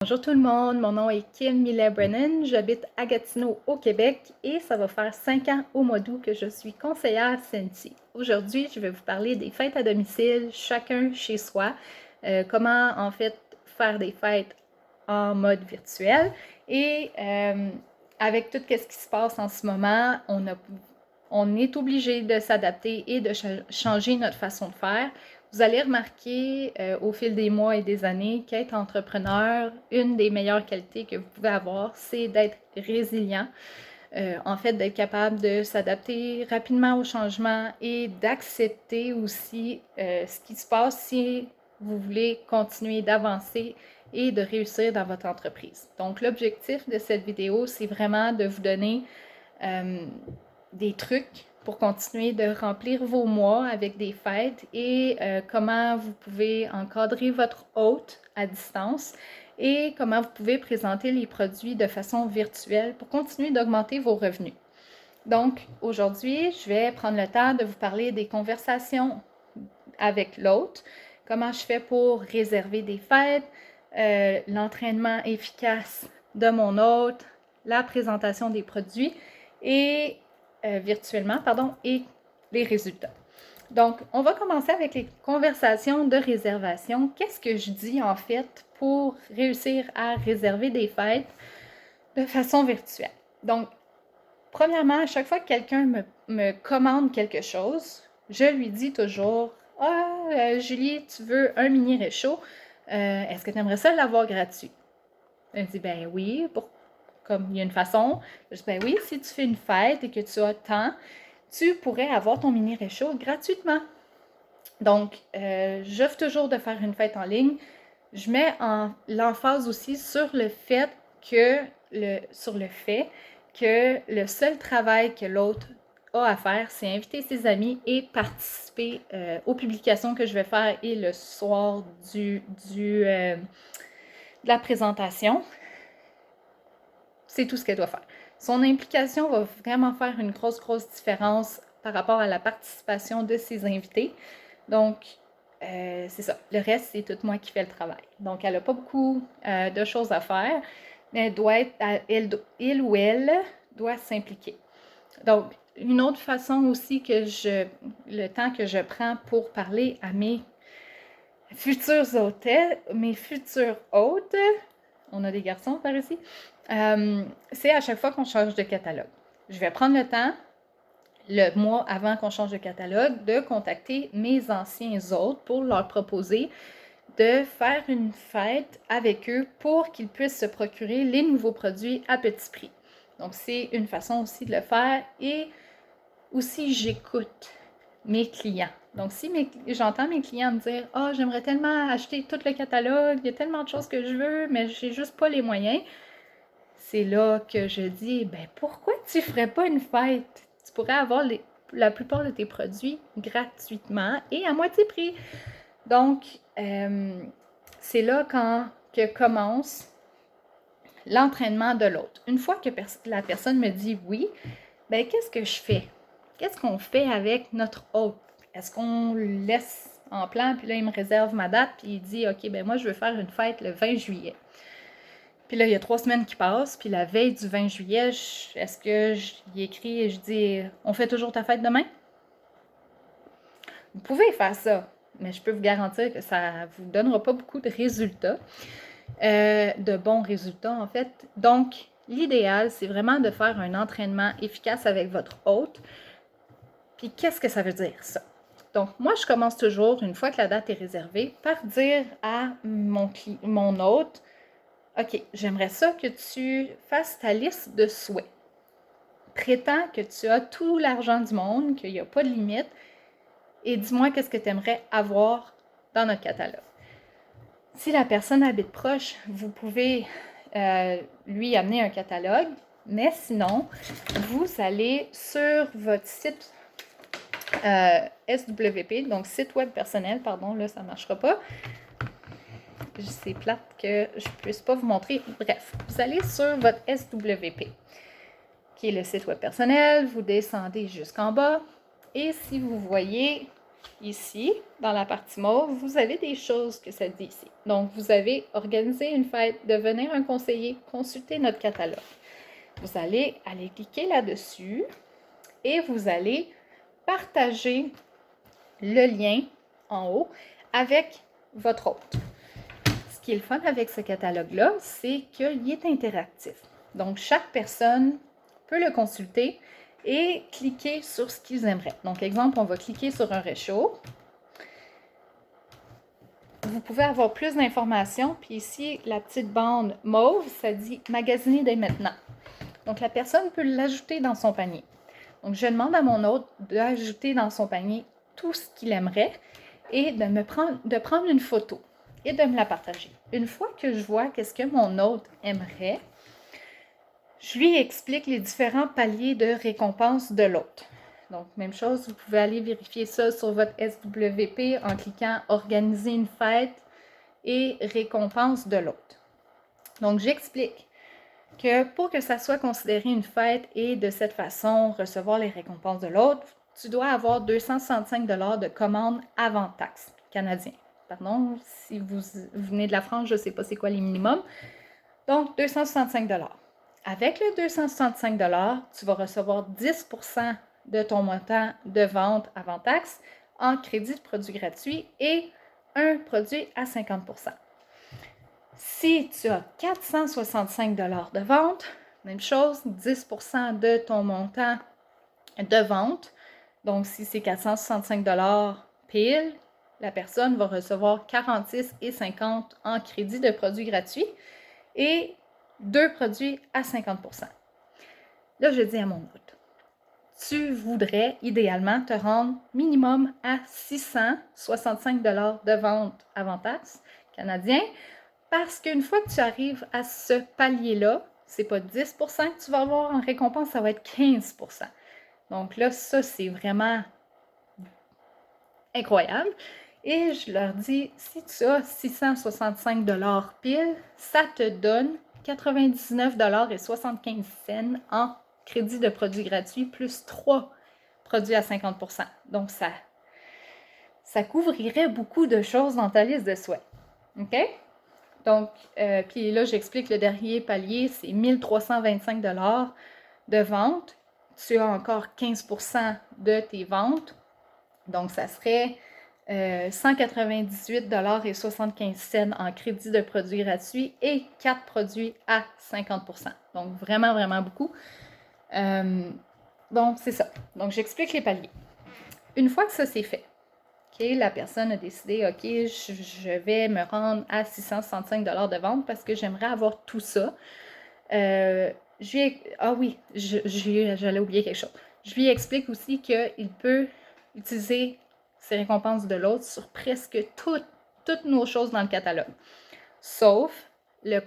Bonjour tout le monde, mon nom est Kim Millet-Brennan, j'habite à Gatineau au Québec et ça va faire 5 ans au mois d'août que je suis conseillère Senti. Aujourd'hui, je vais vous parler des fêtes à domicile, chacun chez soi, comment en fait faire des fêtes en mode virtuel et avec tout ce qui se passe en ce moment, on est obligé de s'adapter et de changer notre façon de faire. Vous allez remarquer au fil des mois et des années qu'être entrepreneur, une des meilleures qualités que vous pouvez avoir, c'est d'être résilient. En fait, d'être capable de s'adapter rapidement au changement et d'accepter aussi ce qui se passe si vous voulez continuer d'avancer et de réussir dans votre entreprise. Donc, l'objectif de cette vidéo, c'est vraiment de vous donner des trucs pour continuer de remplir vos mois avec des fêtes et comment vous pouvez encadrer votre hôte à distance et comment vous pouvez présenter les produits de façon virtuelle pour continuer d'augmenter vos revenus. Donc, aujourd'hui, je vais prendre le temps de vous parler des conversations avec l'hôte, comment je fais pour réserver des fêtes, l'entraînement efficace de mon hôte, la présentation des produits et virtuellement, et les résultats. Donc, on va commencer avec les conversations de réservation. Qu'est-ce que je dis en fait pour réussir à réserver des fêtes de façon virtuelle? Donc, premièrement, à chaque fois que quelqu'un me commande quelque chose, je lui dis toujours « Ah, Julie, tu veux un mini réchaud? Est-ce que tu aimerais ça l'avoir gratuit? » Elle dit « Ben oui, comme il y a une façon. » Je dis « Ben oui, si tu fais une fête et que tu as tant, tu pourrais avoir ton mini réchaud gratuitement. » Donc, j'offre toujours de faire une fête en ligne. Je mets l'emphase aussi sur le fait que le seul travail que l'autre a à faire, c'est inviter ses amis et participer aux publications que je vais faire et le soir de la présentation. C'est tout ce qu'elle doit faire. Son implication va vraiment faire une grosse différence par rapport à la participation de ses invités. Donc, c'est ça. Le reste, c'est tout moi qui fais le travail. Donc, elle n'a pas beaucoup de choses à faire, mais il ou elle doit s'impliquer. Donc, une autre façon aussi le temps que je prends pour parler à mes futurs hôtes, on a des garçons par ici, c'est à chaque fois qu'on change de catalogue. Je vais prendre le temps, le mois avant qu'on change de catalogue, de contacter mes anciens hôtes pour leur proposer de faire une fête avec eux pour qu'ils puissent se procurer les nouveaux produits à petit prix. Donc, c'est une façon aussi de le faire et aussi j'écoute mes clients. Donc, si j'entends mes clients me dire « Ah, j'aimerais tellement acheter tout le catalogue, il y a tellement de choses que je veux, mais j'ai juste pas les moyens. » C'est là que je dis « Ben, pourquoi tu ferais pas une fête? Tu pourrais avoir la plupart de tes produits gratuitement et à moitié prix. » Donc, c'est là que commence l'entraînement de l'autre. Une fois que la personne me dit oui, ben qu'est-ce que je fais? Qu'est-ce qu'on fait avec notre hôte? Est-ce qu'on le laisse en plan, puis là, il me réserve ma date, puis il dit, OK, ben moi, je veux faire une fête le 20 juillet. Puis là, il y a 3 semaines qui passent, puis la veille du 20 juillet, est-ce que j'y écris et je dis, on fait toujours ta fête demain? Vous pouvez faire ça, mais je peux vous garantir que ça ne vous donnera pas beaucoup de résultats, de bons résultats en fait. Donc, l'idéal, c'est vraiment de faire un entraînement efficace avec votre hôte. Puis, qu'est-ce que ça veut dire, ça? Donc, moi, je commence toujours, une fois que la date est réservée, par dire à mon hôte, OK, j'aimerais ça que tu fasses ta liste de souhaits. Prétends que tu as tout l'argent du monde, qu'il n'y a pas de limite, et dis-moi qu'est-ce que tu aimerais avoir dans notre catalogue. Si la personne habite proche, vous pouvez lui amener un catalogue, mais sinon, vous allez sur votre site SWP, donc site web personnel, pardon, là, ça ne marchera pas. C'est plate que je ne puisse pas vous montrer. Bref, vous allez sur votre SWP, qui est le site web personnel, vous descendez jusqu'en bas, et si vous voyez ici, dans la partie mauve, vous avez des choses que ça dit ici. Donc, vous avez organisé une fête, devenir un conseiller, consulter notre catalogue. Vous allez aller cliquer là-dessus et vous allez partager le lien en haut avec votre hôte. Ce qui est le fun avec ce catalogue-là, c'est qu'il est interactif. Donc, chaque personne peut le consulter et cliquer sur ce qu'ils aimeraient. Donc, exemple, on va cliquer sur un réchaud. Vous pouvez avoir plus d'informations. Puis ici, la petite bande mauve, ça dit « Magasiner dès maintenant ». Donc, la personne peut l'ajouter dans son panier. Donc, je demande à mon hôte d'ajouter dans son panier tout ce qu'il aimerait et de prendre une photo et de me la partager. Une fois que je vois qu'est-ce que mon hôte aimerait, je lui explique les différents paliers de récompense de l'hôte. Donc, même chose, vous pouvez aller vérifier ça sur votre SWP en cliquant « Organiser une fête » et « Récompense de l'hôte ». Donc, j'explique que pour que ça soit considéré une fête et de cette façon recevoir les récompenses de l'hôte, tu dois avoir 265 $ de commande avant taxe canadien. Pardon, si vous venez de la France, je ne sais pas c'est quoi les minimums. Donc, 265 $. Avec le 265 $, tu vas recevoir 10 % de ton montant de vente avant taxe en crédit de produit gratuit et un produit à 50 %. Si tu as 465 $ de vente, même chose, 10 % de ton montant de vente. Donc, si c'est 465 $ pile, la personne va recevoir 46,50 $ en crédit de produit gratuit et 2 produits à 50 %. Là, je dis à mon hôte, tu voudrais idéalement te rendre minimum à 665 $ de vente avant taxe canadien parce qu'une fois que tu arrives à ce palier-là, c'est pas 10 % que tu vas avoir en récompense, ça va être 15 %. Donc là, ça, c'est vraiment incroyable. Et je leur dis, si tu as 665 $ pile, ça te donne 99,75 $ en crédit de produits gratuits plus 3 produits à 50 %. Donc, ça couvrirait beaucoup de choses dans ta liste de souhaits. OK? Donc, puis là, j'explique le dernier palier, c'est 1325 $ de vente. Tu as encore 15 % de tes ventes. Donc, ça serait 198,75 $ en crédit de produits gratuits et 4 produits à 50 %. Donc, vraiment, vraiment beaucoup. Donc, c'est ça. Donc, j'explique les paliers. Une fois que ça c'est fait, la personne a décidé, OK, je vais me rendre à 665 $ de vente parce que j'aimerais avoir tout ça. Ah oui, j'allais oublier quelque chose. Je lui explique aussi qu'il peut utiliser ses récompenses de l'autre sur presque toutes nos choses dans le catalogue. Sauf le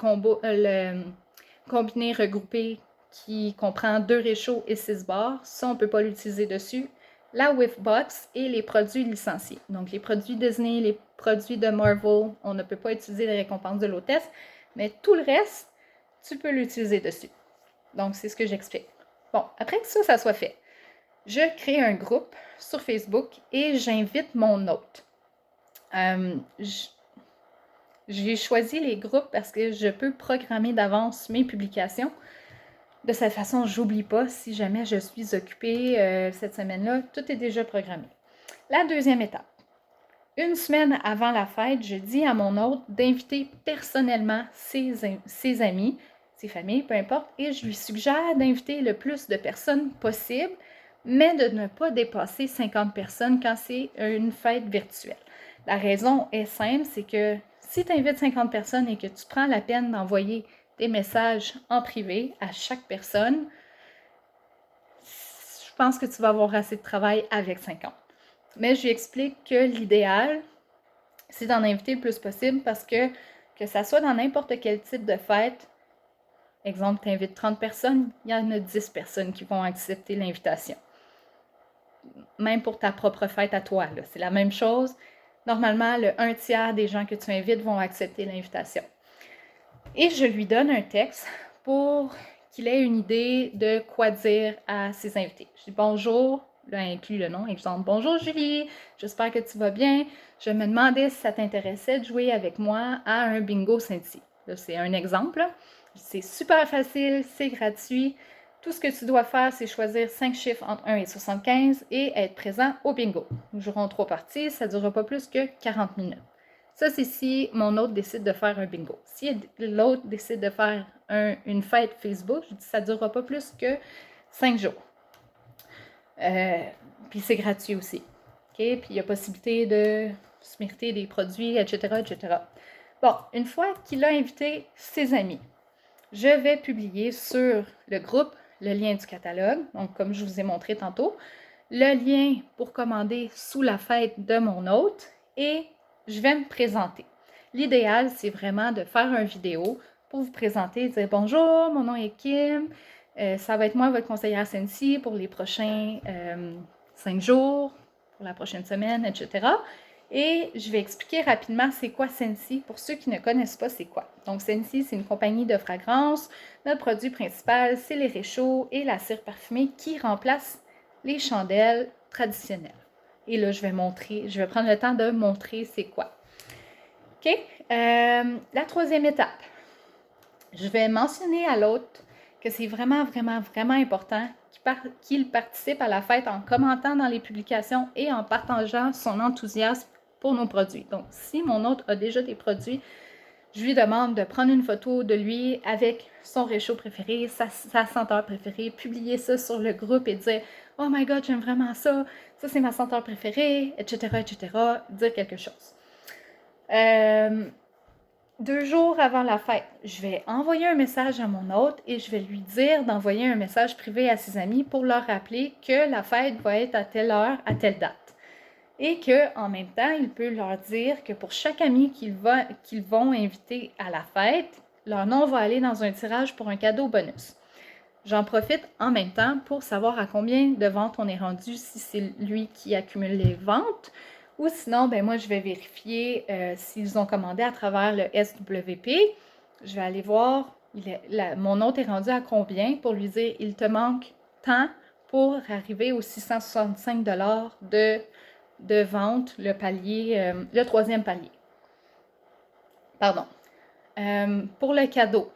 combiné regroupé qui comprend 2 réchauds et 6 barres. Ça, on ne peut pas l'utiliser dessus. La Whiffbox et les produits licenciés. Donc, les produits Disney, les produits de Marvel, on ne peut pas utiliser les récompenses de l'hôtesse, mais tout le reste, tu peux l'utiliser dessus. Donc, c'est ce que j'explique. Bon, après que ça soit fait, je crée un groupe sur Facebook et j'invite mon hôte. J'ai choisi les groupes parce que je peux programmer d'avance mes publications. De cette façon, je n'oublie pas si jamais je suis occupée cette semaine-là, tout est déjà programmé. La deuxième étape. Une semaine avant la fête, je dis à mon hôte d'inviter personnellement ses amis, ses familles, peu importe, et je lui suggère d'inviter le plus de personnes possible, mais de ne pas dépasser 50 personnes quand c'est une fête virtuelle. La raison est simple, c'est que si tu invites 50 personnes et que tu prends la peine d'envoyer des messages en privé à chaque personne, je pense que tu vas avoir assez de travail avec 50. Mais je lui explique que l'idéal, c'est d'en inviter le plus possible parce que ça soit dans n'importe quel type de fête, exemple, tu invites 30 personnes, il y en a 10 personnes qui vont accepter l'invitation. Même pour ta propre fête à toi, c'est la même chose. Normalement, le 1/3 des gens que tu invites vont accepter l'invitation. Et je lui donne un texte pour qu'il ait une idée de quoi dire à ses invités. Je dis bonjour, là, inclut le nom, exemple, bonjour Julie, j'espère que tu vas bien. Je me demandais si ça t'intéressait de jouer avec moi à un bingo Scentsy. Là, c'est un exemple. C'est super facile, c'est gratuit. Tout ce que tu dois faire, c'est choisir 5 chiffres entre 1 et 75 et être présent au bingo. Nous jouerons 3 parties, ça ne durera pas plus que 40 minutes. Ça, c'est si mon hôte décide de faire un bingo. Si l'autre décide de faire une fête Facebook, je dis ça ne durera pas plus que 5 jours. Puis c'est gratuit aussi. Okay? Puis il y a possibilité de se mériter des produits, etc., etc. Bon, une fois qu'il a invité ses amis, je vais publier sur le groupe le lien du catalogue, donc comme je vous ai montré tantôt, le lien pour commander sous la fête de mon hôte et je vais me présenter. L'idéal, c'est vraiment de faire une vidéo pour vous présenter, dire bonjour, mon nom est Kim, ça va être moi, votre conseillère Scentsy pour les prochains 5 jours, pour la prochaine semaine, etc. Et je vais expliquer rapidement c'est quoi Scentsy pour ceux qui ne connaissent pas c'est quoi. Donc Scentsy, c'est une compagnie de fragrance. Notre produit principal, c'est les réchauds et la cire parfumée qui remplacent les chandelles traditionnelles. Et là, je vais prendre le temps de montrer c'est quoi. OK? La troisième étape, je vais mentionner à l'hôte que c'est vraiment, vraiment, vraiment important qu'il participe à la fête en commentant dans les publications et en partageant son enthousiasme pour nos produits. Donc, si mon hôte a déjà des produits, je lui demande de prendre une photo de lui avec son réchaud préféré, sa senteur préférée, publier ça sur le groupe et dire « Oh my God, j'aime vraiment ça, ça c'est ma senteur préférée, etc., etc. » Dire quelque chose. 2 jours avant la fête, je vais envoyer un message à mon hôte et je vais lui dire d'envoyer un message privé à ses amis pour leur rappeler que la fête va être à telle heure, à telle date. Et qu'en même temps, il peut leur dire que pour chaque ami qu'ils vont inviter à la fête, leur nom va aller dans un tirage pour un cadeau bonus. J'en profite en même temps pour savoir à combien de ventes on est rendu, si c'est lui qui accumule les ventes, ou sinon, ben moi, je vais vérifier s'ils ont commandé à travers le SWP. Je vais aller voir, mon hôte est rendu à combien pour lui dire, il te manque tant pour arriver aux 665 $ de vente, le palier, le 3e palier. Pardon. Pour le cadeau,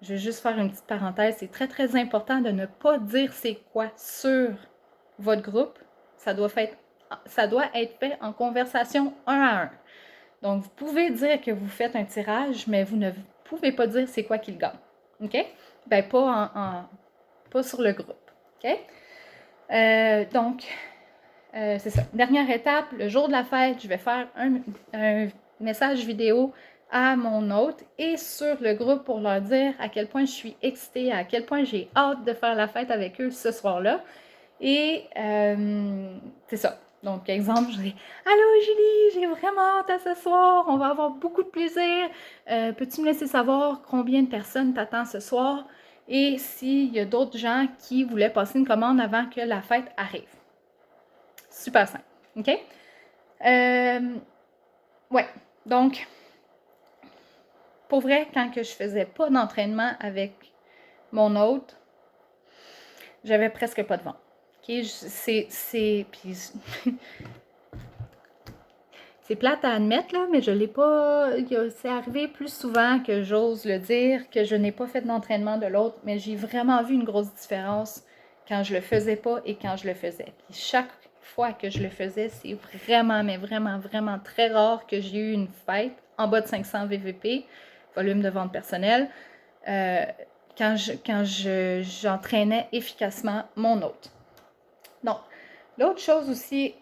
je vais juste faire une petite parenthèse, c'est très, très important de ne pas dire c'est quoi sur votre groupe. Ça doit être fait en conversation 1 à 1. Donc, vous pouvez dire que vous faites un tirage, mais vous ne pouvez pas dire c'est quoi qu'il gagne. OK? Ben, pas sur le groupe. OK? Donc, c'est ça. Dernière étape, le jour de la fête, je vais faire un message vidéo à mon hôte et sur le groupe pour leur dire à quel point je suis excitée, à quel point j'ai hâte de faire la fête avec eux ce soir-là. Et c'est ça. Donc, exemple, je dis « Allô Julie, j'ai vraiment hâte à ce soir, on va avoir beaucoup de plaisir. Peux-tu me laisser savoir combien de personnes t'attendent ce soir? Et s'il y a d'autres gens qui voulaient passer une commande avant que la fête arrive. » Super simple. OK? Ouais. Donc, pour vrai, quand que je faisais pas d'entraînement avec mon hôte, j'avais presque pas de vent. OK? C'est plate à admettre, là, mais je l'ai pas... C'est arrivé plus souvent que j'ose le dire, que je n'ai pas fait d'entraînement de l'autre, mais j'ai vraiment vu une grosse différence quand je le faisais pas et quand je le faisais. Puis chaque fois que je le faisais, c'est vraiment, mais vraiment, vraiment très rare que j'ai eu une fête en bas de 500 VVP, volume de vente personnelle, quand j'entraînais efficacement mon hôte. Donc, l'autre chose aussi,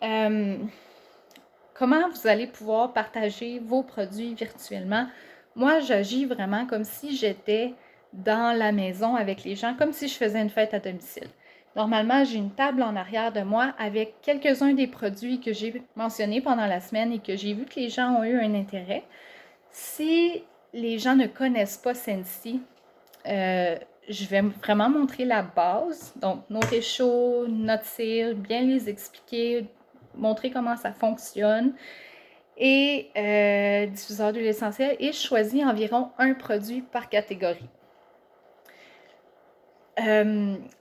comment vous allez pouvoir partager vos produits virtuellement? Moi, j'agis vraiment comme si j'étais dans la maison avec les gens, comme si je faisais une fête à domicile. Normalement, j'ai une table en arrière de moi avec quelques-uns des produits que j'ai mentionnés pendant la semaine et que j'ai vu que les gens ont eu un intérêt. Si les gens ne connaissent pas Scentsy, je vais vraiment montrer la base, donc nos réchauds, notre cire, bien les expliquer, montrer comment ça fonctionne et diffuseur d'huile essentielle et je choisis environ un produit par catégorie.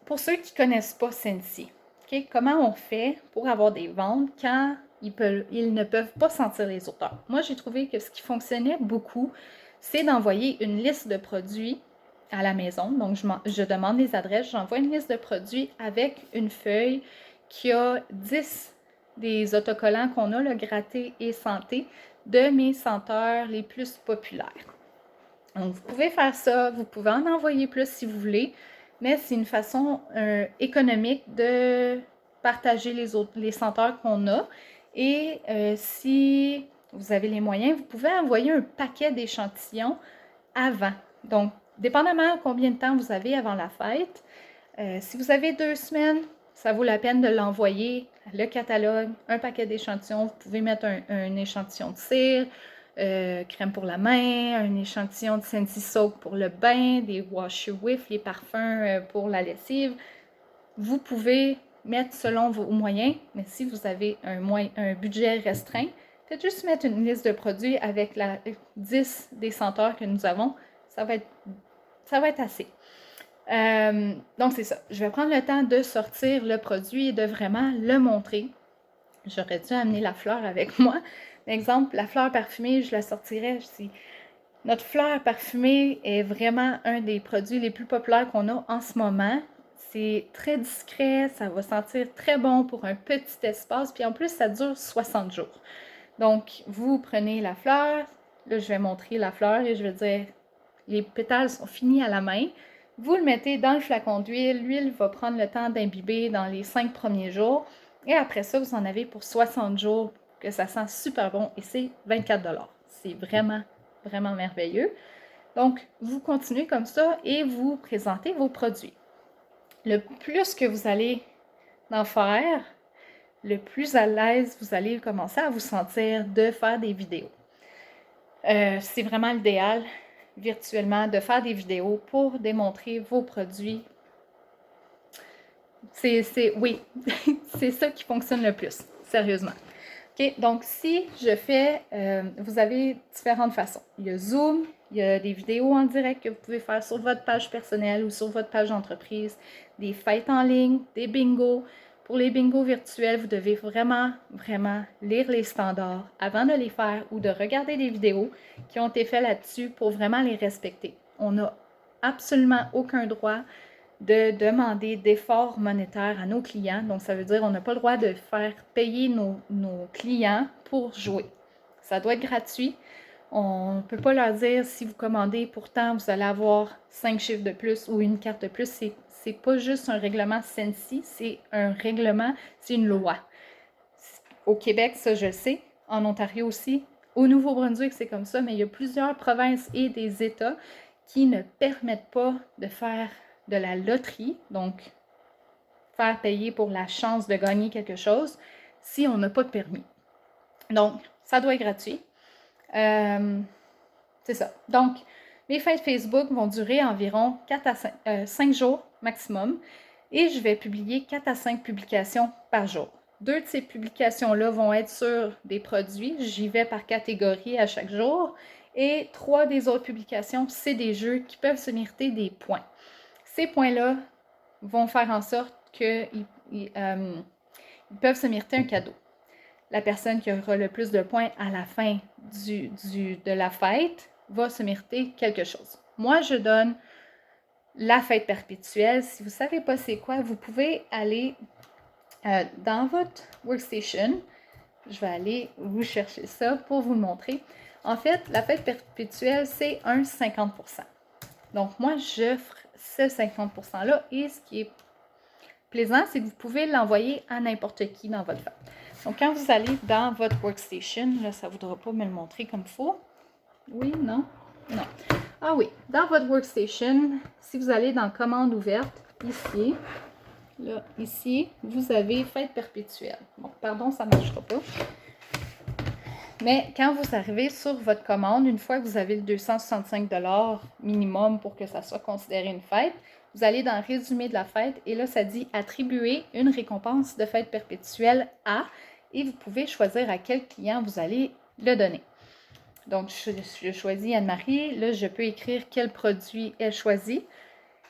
Pour ceux qui ne connaissent pas Scentsy, expliquer comment on fait pour avoir des ventes quand ils ne peuvent pas sentir les auteurs. Moi, j'ai trouvé que ce qui fonctionnait beaucoup, c'est d'envoyer une liste de produits à la maison. Donc, je demande les adresses, j'envoie une liste de produits avec une feuille qui a 10 des autocollants qu'on a, le Gratté et Santé, de mes senteurs les plus populaires. Donc, vous pouvez faire ça, vous pouvez en envoyer plus si vous voulez, mais c'est une façon économique de partager les senteurs qu'on a. Et si vous avez les moyens, vous pouvez envoyer un paquet d'échantillons avant. Donc, dépendamment de combien de temps vous avez avant la fête, si vous avez 2 semaines, ça vaut la peine de l'envoyer, le catalogue, un paquet d'échantillons. Vous pouvez mettre un échantillon de cire, crème pour la main, un échantillon de Scentsy Soap pour le bain, des Wash Your With, les parfums pour la lessive. Vous pouvez mettre selon vos moyens, mais si vous avez un budget restreint, faites juste mettre une liste de produits avec 10 des senteurs que nous avons. Ça va être assez. Donc, c'est ça. Je vais prendre le temps de sortir le produit et de vraiment le montrer. J'aurais dû amener la fleur avec moi. Par exemple, la fleur parfumée, je la sortirais. Notre fleur parfumée est vraiment un des produits les plus populaires qu'on a en ce moment. C'est très discret, ça va sentir très bon pour un petit espace, puis en plus, ça dure 60 jours. Donc, vous prenez la fleur, là, je vais montrer la fleur et je vais dire, les pétales sont finis à la main. Vous le mettez dans le flacon d'huile, l'huile va prendre le temps d'imbiber dans les 5 premiers jours, et après ça, vous en avez pour 60 jours que ça sent super bon, et c'est 24 $. C'est vraiment, vraiment merveilleux. Donc, vous continuez comme ça et vous présentez vos produits. Le plus que vous allez en faire, le plus à l'aise vous allez commencer à vous sentir de faire des vidéos. C'est vraiment l'idéal, virtuellement, de faire des vidéos pour démontrer vos produits. Oui, c'est ça qui fonctionne le plus, sérieusement. OK, donc si je fais, vous avez différentes façons. Il y a Zoom, il y a des vidéos en direct que vous pouvez faire sur votre page personnelle ou sur votre page d'entreprise, des fêtes en ligne, des bingos. Pour les bingos virtuels, vous devez vraiment, vraiment lire les standards avant de les faire ou de regarder des vidéos qui ont été faites là-dessus pour vraiment les respecter. On n'a absolument aucun droit de demander d'efforts monétaires à nos clients. Donc, ça veut dire qu'on n'a pas le droit de faire payer nos clients pour jouer. Ça doit être gratuit. On ne peut pas leur dire si vous commandez, pourtant vous allez avoir 5 chiffres de plus ou une carte de plus. C'est pas juste un règlement Scentsy, c'est un règlement, c'est une loi. Au Québec, ça je le sais. En Ontario aussi. Au Nouveau-Brunswick, c'est comme ça, mais il y a plusieurs provinces et des États qui ne permettent pas de faire de la loterie, donc faire payer pour la chance de gagner quelque chose si on n'a pas de permis. Donc, ça doit être gratuit. C'est ça. Donc, mes fêtes Facebook vont durer environ 4 à 5 jours maximum et je vais publier 4 à 5 publications par jour. 2 de ces publications-là vont être sur des produits. J'y vais par catégorie à chaque jour. Et 3 des autres publications, c'est des jeux qui peuvent se mériter des points. Ces points-là vont faire en sorte qu'ils peuvent se mériter un cadeau. La personne qui aura le plus de points à la fin de la fête va se mériter quelque chose. Moi, je donne la fête perpétuelle. Si vous ne savez pas c'est quoi, vous pouvez aller dans votre workstation. Je vais aller vous chercher ça pour vous le montrer. En fait, la fête perpétuelle, c'est un 50%. Donc, moi, j'offre ce 50%-là et ce qui est plaisant, c'est que vous pouvez l'envoyer à n'importe qui dans votre fête. Donc, quand vous allez dans votre workstation, là, ça ne voudra pas me le montrer comme il faut. Oui, non? Non. Ah oui, dans votre workstation, si vous allez dans commande ouverte, ici, là, ici, vous avez fête perpétuelle. Bon, pardon, ça ne marchera pas. Mais quand vous arrivez sur votre commande, une fois que vous avez le 265 $ minimum pour que ça soit considéré une fête, vous allez dans le résumé de la fête et là, ça dit « Attribuer une récompense de fête perpétuelle à » et vous pouvez choisir à quel client vous allez le donner. Donc, je choisis Anne-Marie. Là, je peux écrire quel produit elle choisit.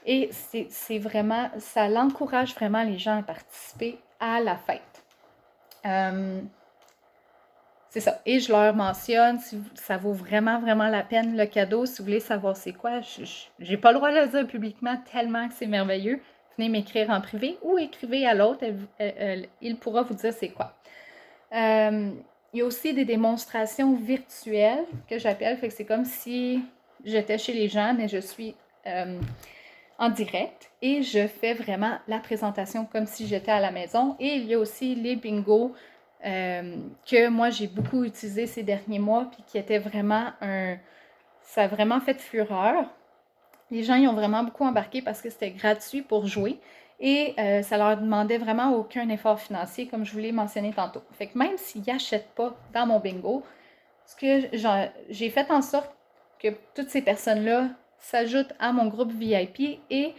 Et c'est vraiment, ça l'encourage vraiment les gens à participer à la fête. C'est ça. Et je leur mentionne si ça vaut vraiment, vraiment la peine le cadeau. Si vous voulez savoir c'est quoi, j'ai pas le droit de le dire publiquement tellement que c'est merveilleux. Venez m'écrire en privé ou écrivez à l'autre, il pourra vous dire c'est quoi. Il y a aussi des démonstrations virtuelles que j'appelle, fait que c'est comme si j'étais chez les gens, mais je suis en direct et je fais vraiment la présentation comme si j'étais à la maison. Et il y a aussi les bingos que moi j'ai beaucoup utilisé ces derniers mois puis qui étaient vraiment ça a vraiment fait fureur. Les gens y ont vraiment beaucoup embarqué parce que c'était gratuit pour jouer et ça leur demandait vraiment aucun effort financier comme je vous l'ai mentionné tantôt. Fait que même s'ils n'achètent pas dans mon bingo, ce que j'ai fait en sorte que toutes ces personnes-là s'ajoutent à mon groupe VIP et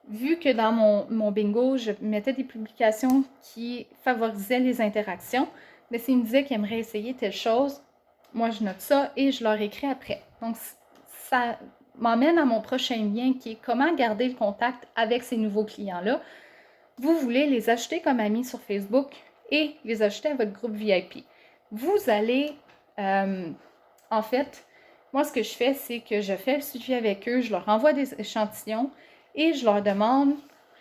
vu que dans mon bingo, je mettais des publications qui favorisaient les interactions, mais s'ils me disaient qu'ils aimeraient essayer telle chose, moi je note ça et je leur écris après. Donc ça m'emmène à mon prochain lien qui est comment garder le contact avec ces nouveaux clients-là. Vous voulez les ajouter comme amis sur Facebook et les ajouter à votre groupe VIP. Vous allez, en fait, moi ce que je fais, c'est que je fais le suivi avec eux, je leur envoie des échantillons et je leur demande,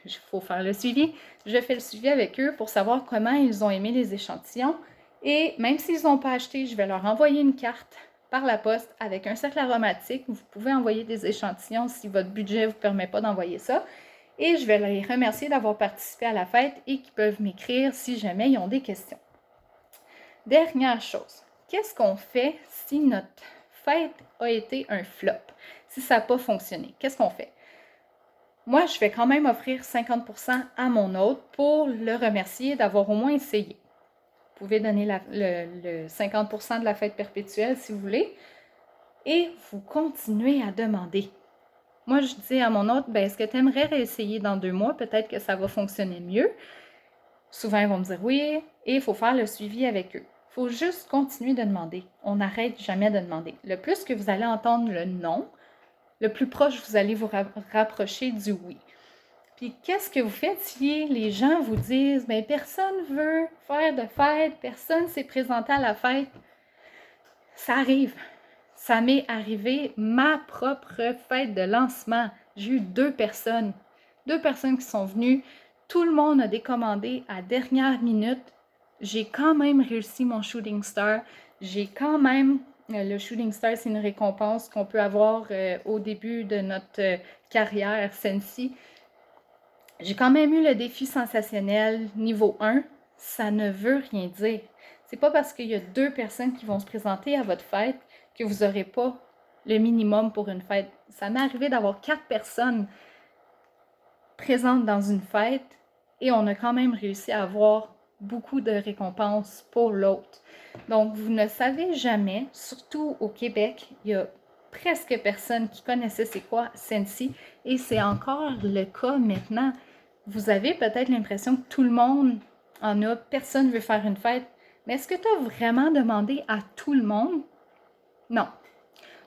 il faut faire le suivi, je fais le suivi avec eux pour savoir comment ils ont aimé les échantillons et même s'ils n'ont pas acheté, je vais leur envoyer une carte par la poste avec un cercle aromatique. Vous pouvez envoyer des échantillons si votre budget ne vous permet pas d'envoyer ça. Et je vais les remercier d'avoir participé à la fête et qu'ils peuvent m'écrire si jamais ils ont des questions. Dernière chose, qu'est-ce qu'on fait si notre fête a été un flop? Si ça n'a pas fonctionné, qu'est-ce qu'on fait? Moi, je vais quand même offrir 50% à mon hôte pour le remercier d'avoir au moins essayé. Vous pouvez donner le 50% de la fête perpétuelle si vous voulez. Et vous continuez à demander. Moi, je dis à mon hôte, est-ce que tu aimerais réessayer dans 2 mois? Peut-être que ça va fonctionner mieux. Souvent, ils vont me dire oui, et il faut faire le suivi avec eux. Il faut juste continuer de demander. On n'arrête jamais de demander. Le plus que vous allez entendre le non, le plus proche vous allez vous rapprocher du oui. Puis, qu'est-ce que vous faites si les gens vous disent, personne ne veut faire de fête, personne ne s'est présenté à la fête? Ça arrive. Ça m'est arrivé, ma propre fête de lancement. J'ai eu 2 personnes. 2 personnes qui sont venues. Tout le monde a décommandé à dernière minute. J'ai quand même réussi mon Shooting Star. J'ai quand même... le Shooting Star, c'est une récompense qu'on peut avoir au début de notre carrière Scentsy. J'ai quand même eu le défi sensationnel niveau 1. Ça ne veut rien dire. C'est pas parce qu'il y a 2 personnes qui vont se présenter à votre fête que vous n'aurez pas le minimum pour une fête. Ça m'est arrivé d'avoir 4 personnes présentes dans une fête et on a quand même réussi à avoir beaucoup de récompenses pour l'autre. Donc, vous ne savez jamais, surtout au Québec, il y a presque personne qui connaissait c'est quoi Scentsy et c'est encore le cas maintenant. Vous avez peut-être l'impression que tout le monde en a, personne ne veut faire une fête, mais est-ce que tu as vraiment demandé à tout le monde? Non.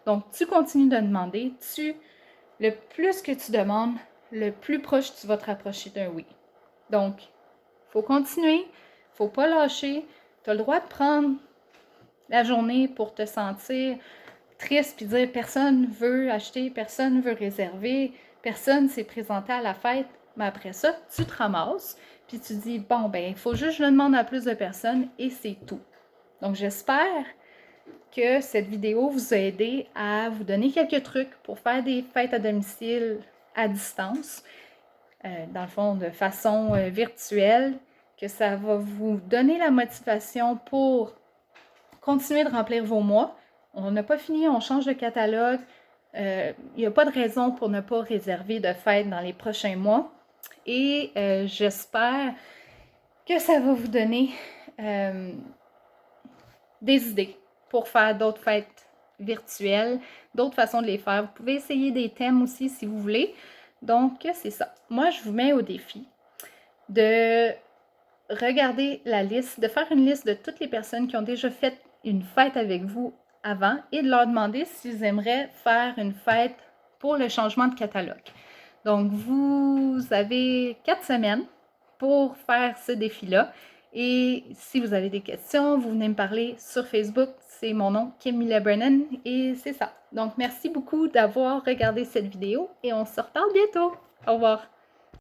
Donc, tu continues de demander. Le plus que tu demandes, le plus proche tu vas te rapprocher d'un oui. Donc, il faut continuer, il ne faut pas lâcher. Tu as le droit de prendre la journée pour te sentir triste puis dire personne ne veut acheter, personne ne veut réserver, personne ne s'est présenté à la fête. Mais après ça, tu te ramasses puis tu dis il faut juste que je le demande à plus de personnes et c'est tout. Donc, j'espère que cette vidéo vous a aidé à vous donner quelques trucs pour faire des fêtes à domicile à distance, dans le fond de façon virtuelle, que ça va vous donner la motivation pour continuer de remplir vos mois. On n'a pas fini, on change de catalogue. Il n'y a pas de raison pour ne pas réserver de fêtes dans les prochains mois. Et j'espère que ça va vous donner des idées pour faire d'autres fêtes virtuelles, d'autres façons de les faire. Vous pouvez essayer des thèmes aussi si vous voulez. Donc, c'est ça. Moi, je vous mets au défi de regarder la liste, de faire une liste de toutes les personnes qui ont déjà fait une fête avec vous avant et de leur demander s'ils aimeraient faire une fête pour le changement de catalogue. Donc, vous avez 4 semaines pour faire ce défi-là. Et si vous avez des questions, vous venez me parler sur Facebook. C'est mon nom, Kim Millet Brennan, et c'est ça. Donc, merci beaucoup d'avoir regardé cette vidéo et on se reparle bientôt. Au revoir.